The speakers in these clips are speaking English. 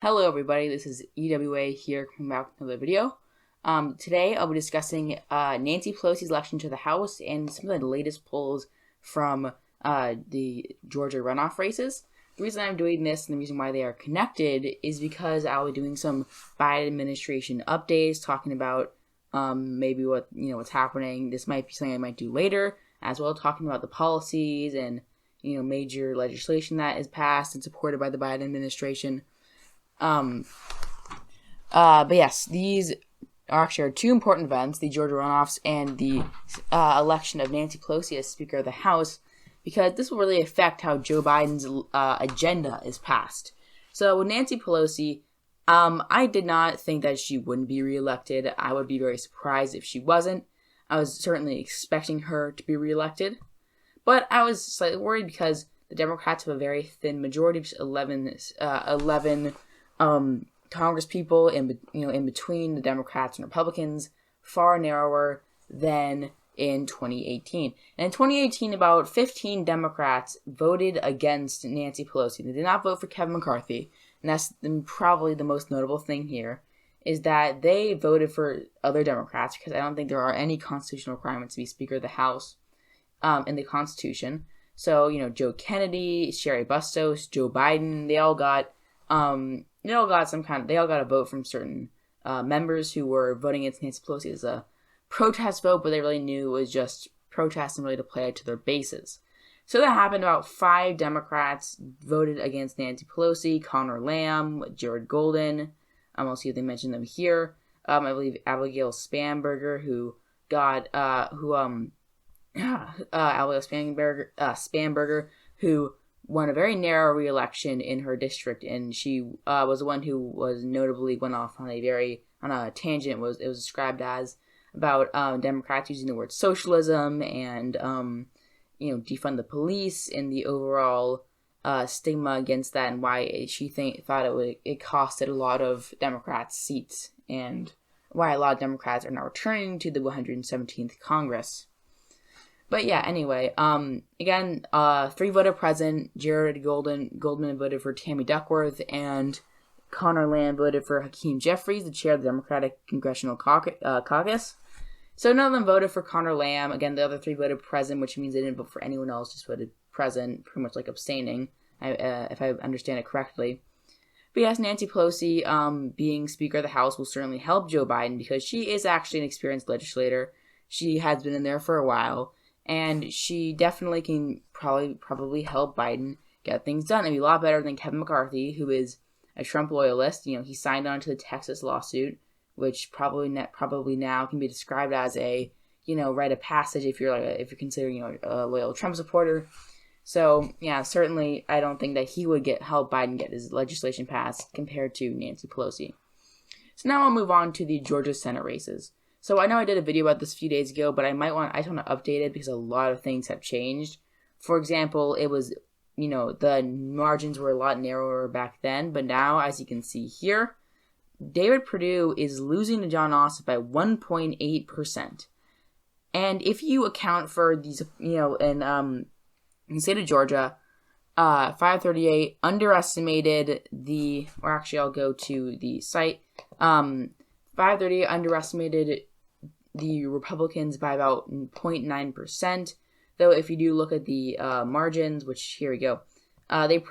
Hello everybody, this is EWA here coming back with another video. Today I'll be discussing Nancy Pelosi's election to the House and some of the latest polls from the Georgia runoff races. The reason I'm doing this and the reason why they are connected is because I'll be doing some Biden administration updates, talking about maybe what's happening. This might be something I might do later, as well as talking about the policies and major legislation that is passed and supported by the Biden administration. But yes, these are actually two important events, the Georgia runoffs and the election of Nancy Pelosi as Speaker of the House, because this will really affect how Joe Biden's agenda is passed. So with Nancy Pelosi, I did not think that she wouldn't be reelected. I would be very surprised if she wasn't. I was certainly expecting her to be reelected, but I was slightly worried because the Democrats have a very thin majority, just 11 Congress people in between the Democrats and Republicans, far narrower than in 2018. And in 2018, about 15 Democrats voted against Nancy Pelosi. They did not vote for Kevin McCarthy, and that's probably the most notable thing here, is that they voted for other Democrats because I don't think there are any constitutional requirements to be Speaker of the House in the Constitution. So, Joe Kennedy, Sherry Bustos, Joe Biden, they all got a vote from certain members who were voting against Nancy Pelosi as a protest vote, but they really knew it was just protest and really to play it to their bases. So that happened. About 5 Democrats voted against Nancy Pelosi: Connor Lamb, Jared Golden. I'll see if they mentioned them here. I believe Abigail Spanberger, who won a very narrow re-election in her district, and she was the one who was notably went off on a tangent. It was described as about Democrats using the word socialism and defund the police and the overall stigma against that, and why she thought it costed a lot of Democrats seats, and why a lot of Democrats are now returning to the 117th Congress. But yeah, anyway, again, 3 voted present. Jared Goldman voted for Tammy Duckworth, and Connor Lamb voted for Hakeem Jeffries, the chair of the Democratic Congressional Caucus. So none of them voted for Connor Lamb. Again, the other 3 voted present, which means they didn't vote for anyone else, just voted present, pretty much like abstaining, if I understand it correctly. But yes, Nancy Pelosi, being Speaker of the House, will certainly help Joe Biden because she is actually an experienced legislator. She has been in there for a while. And she definitely can probably help Biden get things done. It'd be a lot better than Kevin McCarthy, who is a Trump loyalist. He signed on to the Texas lawsuit, which probably now can be described as a rite of passage if you're considering a loyal Trump supporter. So yeah, certainly I don't think that he would help Biden get his legislation passed compared to Nancy Pelosi. So now I'll move on to the Georgia Senate races. So I know I did a video about this a few days ago, but I just want to update it because a lot of things have changed. For example, it was, the margins were a lot narrower back then, but now, as you can see here, David Perdue is losing to Jon Ossoff by 1.8%. And if you account for these, in the state of Georgia, 538 underestimated I'll go to the site. 538 underestimated the Republicans by about 0.9%, though if you do look at the margins, which here we go, they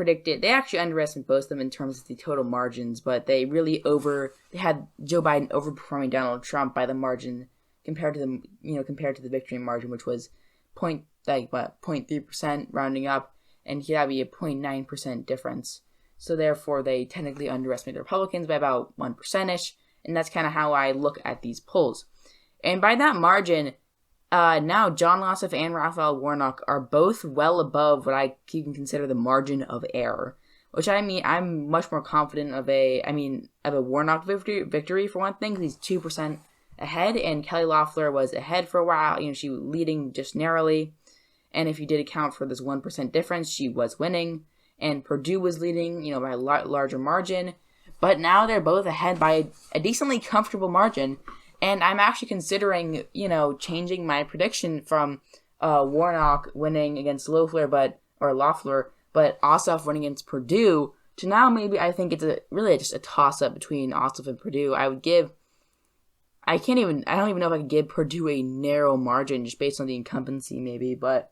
actually underestimated both of them in terms of the total margins, but they had Joe Biden overperforming Donald Trump by the margin compared to the victory margin, which was 0.3% rounding up, and here that'd be a 0.9% difference. So therefore, they technically underestimated the Republicans by about 1%ish. And that's kind of how I look at these polls. And by that margin, now Jon Ossoff and Raphael Warnock are both well above what I can consider the margin of error. Which I'm much more confident of a Warnock victory for one thing, because he's 2% ahead, and Kelly Loeffler was ahead for a while. She was leading just narrowly. And if you did account for this 1% difference, she was winning. And Perdue was leading, by a lot larger margin. But now they're both ahead by a decently comfortable margin. And I'm actually considering, changing my prediction from Warnock winning against Loeffler, but Ossoff winning against Perdue to now maybe I think it's just a toss-up between Ossoff and Perdue. I don't even know if I could give Perdue a narrow margin just based on the incumbency maybe, but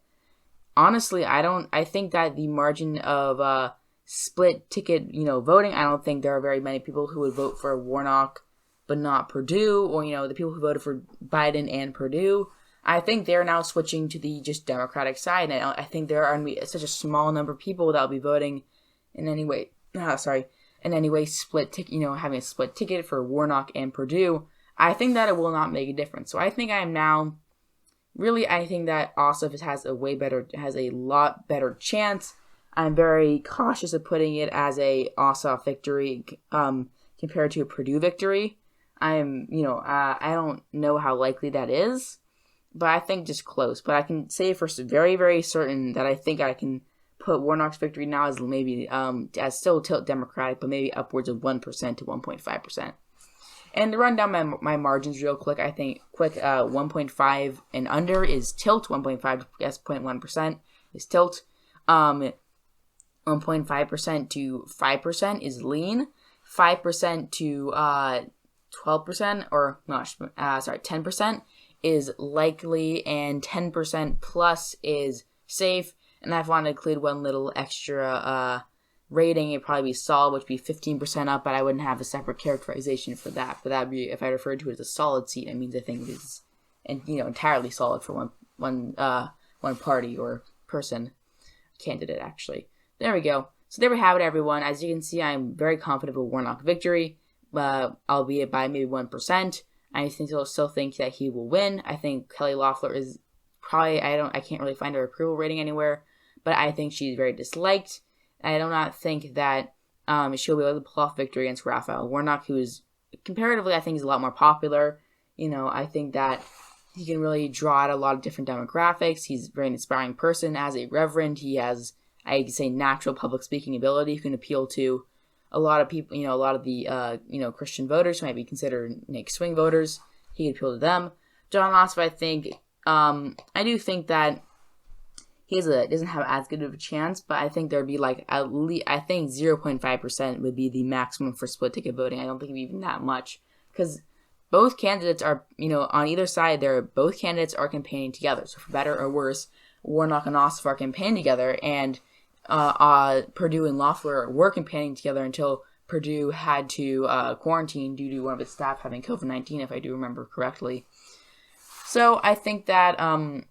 honestly, I think that the margin of split ticket, voting, I don't think there are very many people who would vote for Warnock but not Perdue, or, the people who voted for Biden and Perdue. I think they're now switching to the just Democratic side, and I think there are going to be such a small number of people that will be voting in any way, split ticket, having a split ticket for Warnock and Perdue. I think that it will not make a difference. So I think I think that Ossoff has a lot better chance. I'm very cautious of putting it as a Ossoff victory, compared to a Perdue victory. I don't know how likely that is, but I think just close. But I can say for very, very certain that I think I can put Warnock's victory now as maybe, as still tilt Democratic, but maybe upwards of 1% to 1.5%. And to run down my margins real quick, 1.5 and under is tilt, 1.5 to 0.1% is tilt, 1.5% to 5% is lean, 5% to 12%, 10% is likely, and 10% plus is safe. And if I want to include one little extra rating, it'd probably be solid, which would be 15% up, but I wouldn't have a separate characterization for that. But that'd be, if I referred to it as a solid seat, it means I think it is, entirely solid for one party or person, candidate actually. There we go. So there we have it, everyone. As you can see, I'm very confident of a Warnock victory, albeit by maybe 1%. I still think that he will win. I think Kelly Loeffler is probably, I can't really find her approval rating anywhere, but I think she's very disliked. I do not think that she'll be able to pull off victory against Raphael Warnock, who is comparatively, I think, is a lot more popular. I think that he can really draw out a lot of different demographics. He's a very inspiring person. As a reverend, he has, I could say, natural public speaking ability. He can appeal to a lot of people, a lot of the, Christian voters who might be considered swing voters. He could appeal to them. Jon Ossoff, I think, I do think that he doesn't have as good of a chance, but I think there'd be at least, I think 0.5% would be the maximum for split ticket voting. I don't think it'd be even that much, because both candidates are, on either side there, both candidates are campaigning together. So for better or worse, Warnock and Ossoff are campaigning together, and Perdue and Loeffler were campaigning together until Perdue had to quarantine due to one of its staff having COVID-19, if I do remember correctly. So I think that the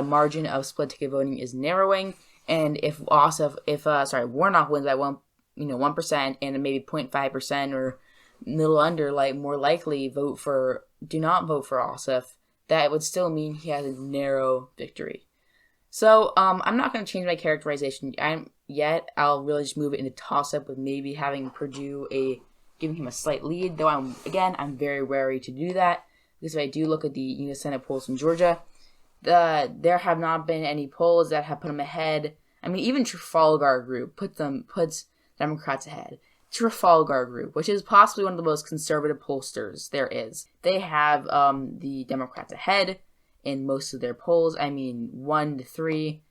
margin of split ticket voting is narrowing, and if Warnock wins by 1% and maybe 0.5% or a little under, more likely do not vote for Ossoff, that would still mean he has a narrow victory. So I'm not going to change my characterization yet. I'll really just move it into toss-up with maybe having Perdue giving him a slight lead, though I'm very wary to do that, because if I do look at the U.S. Senate polls in Georgia, there have not been any polls that have put him ahead. I mean, even Trafalgar Group puts Democrats ahead. Trafalgar Group, which is possibly one of the most conservative pollsters there is, they have the Democrats ahead in most of their polls. I mean, 1 to 3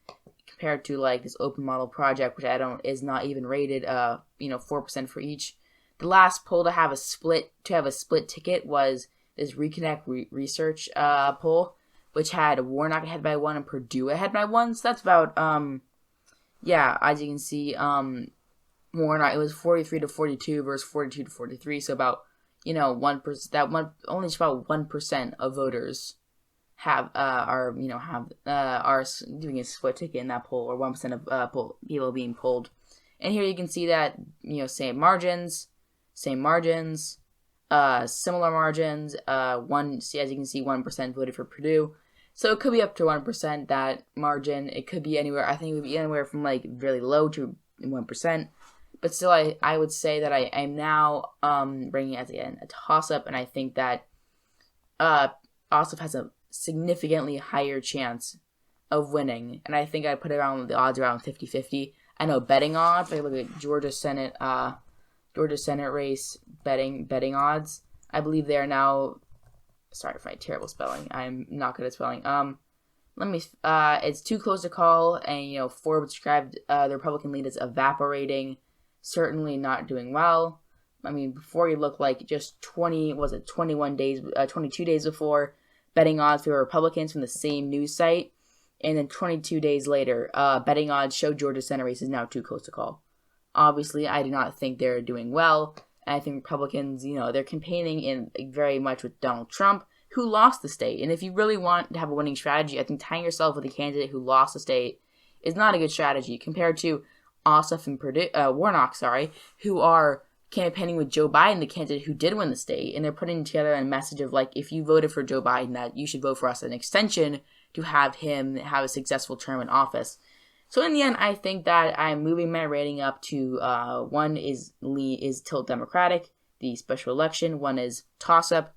compared to this open model project, which is not even rated 4% for each. The last poll to have a split ticket was this Reconnect Research poll, which had Warnock ahead by 1 and Perdue ahead by 1. So that's about as you can see, Warnock, it was 43 to 42 versus 42 to 43. So about 1%. Only just about 1% of voters are doing a split ticket in that poll, or 1% of people being polled. And here you can see that same margins, similar margins. As you can see, 1% voted for Perdue, so it could be up to 1%. That margin, it could be anywhere. I think it would be anywhere from really low to 1%. But still, I would say that I'm now bringing it as a toss-up, and I think that Ossoff has a significantly higher chance of winning, and I think I'd put the odds around 50-50. I know betting odds, if I look at Georgia Senate race betting odds, I believe they are now, sorry for my terrible spelling, I'm not good at spelling, It's too close to call, and Forbes described the Republican lead as evaporating, certainly not doing well. I mean, before you look like just 22 days before, betting odds for Republicans from the same news site, and then 22 days later, betting odds show Georgia Senate race is now too close to call. Obviously, I do not think they're doing well, and I think Republicans, they're campaigning in very much with Donald Trump, who lost the state. And if you really want to have a winning strategy, I think tying yourself with a candidate who lost the state is not a good strategy compared to Ossoff and Warnock, who are campaigning with Joe Biden, the candidate who did win the state, and they're putting together a message of like, if you voted for Joe Biden, that you should vote for us as an extension to have him have a successful term in office. So in the end, I think that I'm moving my rating up to one is tilt Democratic, the special election. One is toss-up.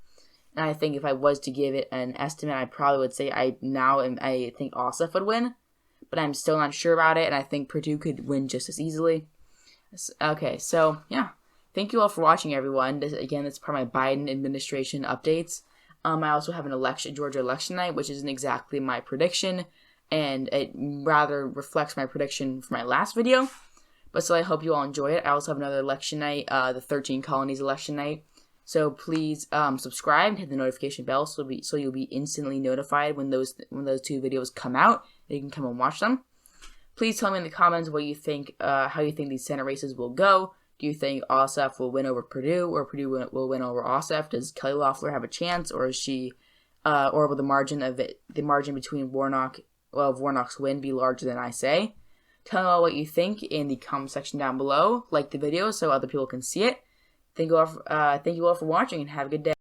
And I think if I was to give it an estimate, I probably would say I think Ossoff would win, but I'm still not sure about it, and I think Perdue could win just as easily. Okay, so yeah, thank you all for watching, everyone. That's part of my Biden administration updates. I also have an Georgia election night, which isn't exactly my prediction, and it rather reflects my prediction for my last video. But still, I hope you all enjoy it. I also have another election night, the 13 colonies election night. So please subscribe and hit the notification bell so you'll be instantly notified when those two videos come out, and you can come and watch them. Please tell me in the comments what you think, how you think these Senate races will go. Do you think Ossoff will win over Perdue, or Perdue will win over Ossoff? Does Kelly Loeffler have a chance, or is she, or will the margin between Warnock's win be larger than I say? Tell me all what you think in the comment section down below. Like the video so other people can see it. Thank you all for watching, and have a good day.